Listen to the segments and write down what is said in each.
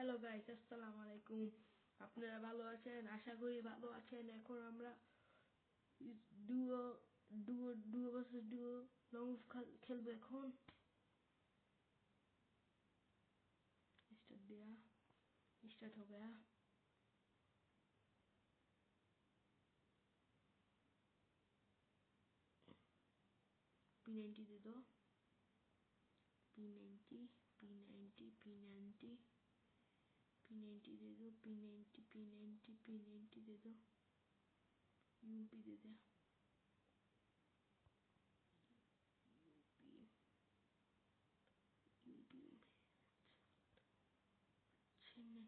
Hello guys, আসসালামু আলাইকুম। আপনারা ভালো আছেন? আশা করি ভালো আছেন। এখন আমরা duo duo duo versus duo long খেলবো। এখন स्टार्ट हो गया। P90 दे दो। P90 P90 P90 P90 दे दो। P90 P90 P90 दे दो। यूपी दे दे। यूपी अच्छे में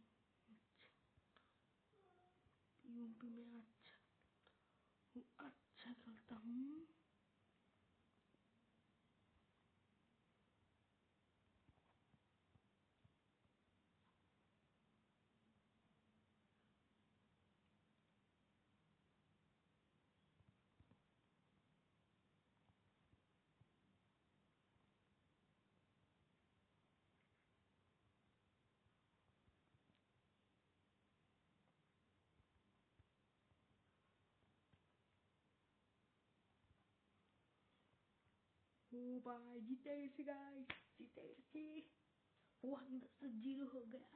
यूपी में अच्छा खेलता हूँ। ओ भाई जीते गए गाइस, जीते गए। 1-0 हो गया।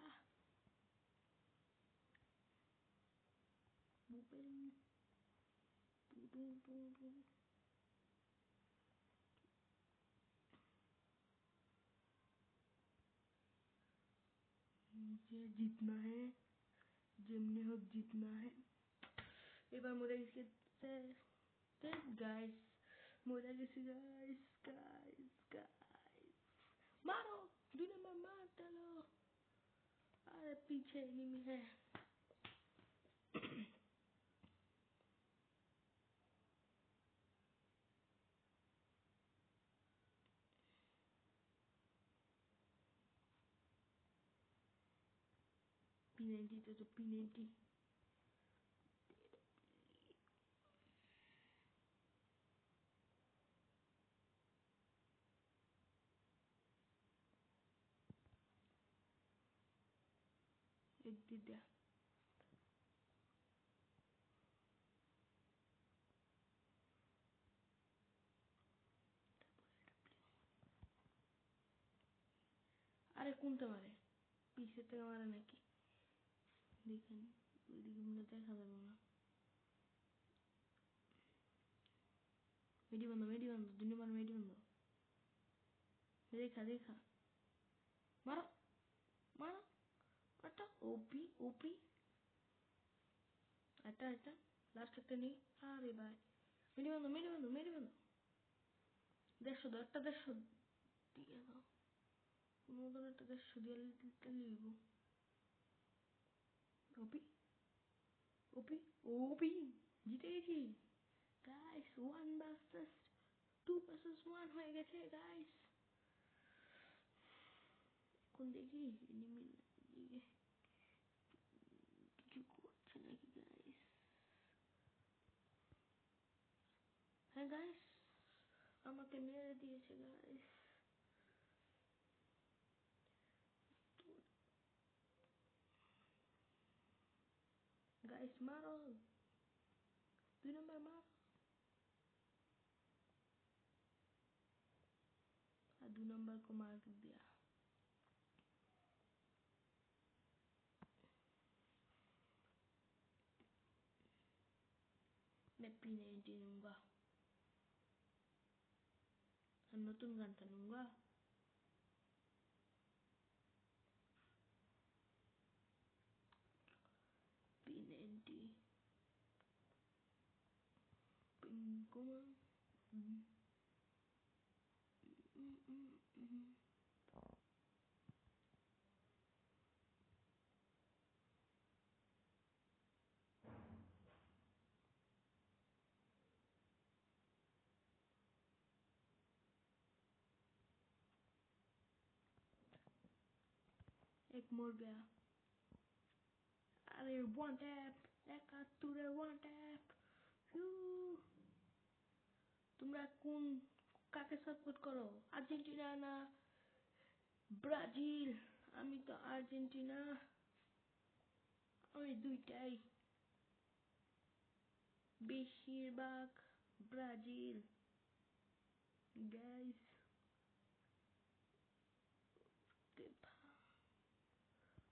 मुझे जीतना है, जिमने हो जीतना है। एक बार मुझे इसके गाइस, मुझे किसी गाइस गाइस गाइस मारो, दुनिया में मार डालो। अरे पीछे एनिमी है। P90 तो P90 एक दे दिया। अरे कौन मारे? पीछे तक मारे ना कि देखें वीडियो में देखा था ना। मेडी बंदो दुनिया में मेडी बंदो। देखा मारो मारो अटा ओपी अटा लास्ट तक नहीं। अरे भाई मेडी बंदो 150 दो একটা 150 দিয়ে দাও। কোনো একটা 150 দিয়ে লিখব। ওপি জিতে গেছি গাইস। 2 versus 1 হয়ে গেছে গাইস। এখন দেখি এনিমি দিকে কিছু করছে নাকি গাইস। হ্যাঁ গাইস, আমাকে মেরে দিয়েছে গাইস। गाइस मारो, 2 नंबर मारो। 2 नंबर को मार दिया। मैं P90 लूंगा, नतून गानটা लूंगा। P90 पिंको एक मोड़ गया। अरे 1 टैप একাত্তরে 1 ট্যাপ। তোমরা কাকে সাপোর্ট করো? আর্জেন্টিনা না ব্রাজিল? আমি তো আর্জেন্টিনা, ওই দুইটাই, বেশিরভাগ ব্রাজিল গাইস।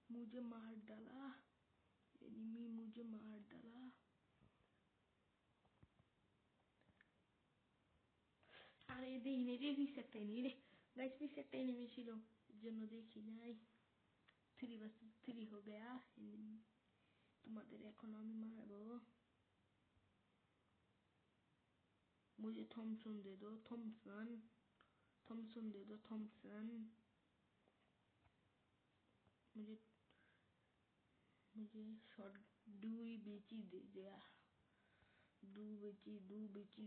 मुझे मार डाला, एनिमी मुझे मार डाला। আরে দেখিনি রে, পিছে একটা এনিমি রে গাইস, পিছে একটা এনিমি ছিল, এর জন্য দেখি নাই। 3 vs 3 हो गया। তোমাদের এখন আমি মারবো। मुझे थॉमसन दे दो, थॉमसन, थॉमसन दे दो, थॉमसन। मुझे मुझे शॉट दूई बेची दे दिया। दू बेची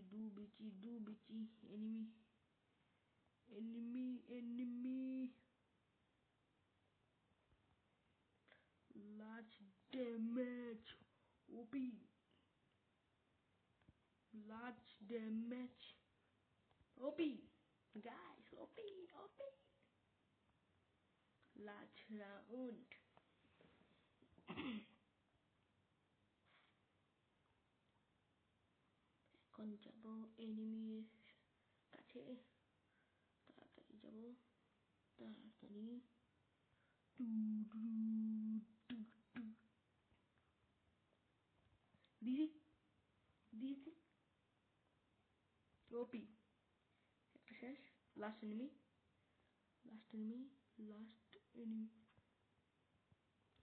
enemy, enemy, enemy. Large damage, OP, large damage, OP guys, OP, OP. Large round. এখন যাব এনিমির কাছে, তাড়াতাড়ি যাব, তাড়াতাড়ি। দিয়েছি ওপি, একটা শেষ, last enemy, last enemy, last enemy,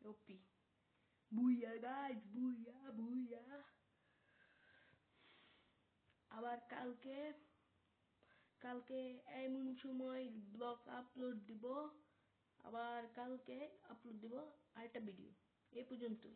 OP. Booyah guys, booyah, booyah. আবার কালকে কালকে এমন সময় ব্লগ আপলোড দিব, আবার কালকে আপলোড দিব আরেকটা ভিডিও। এই পর্যন্তই।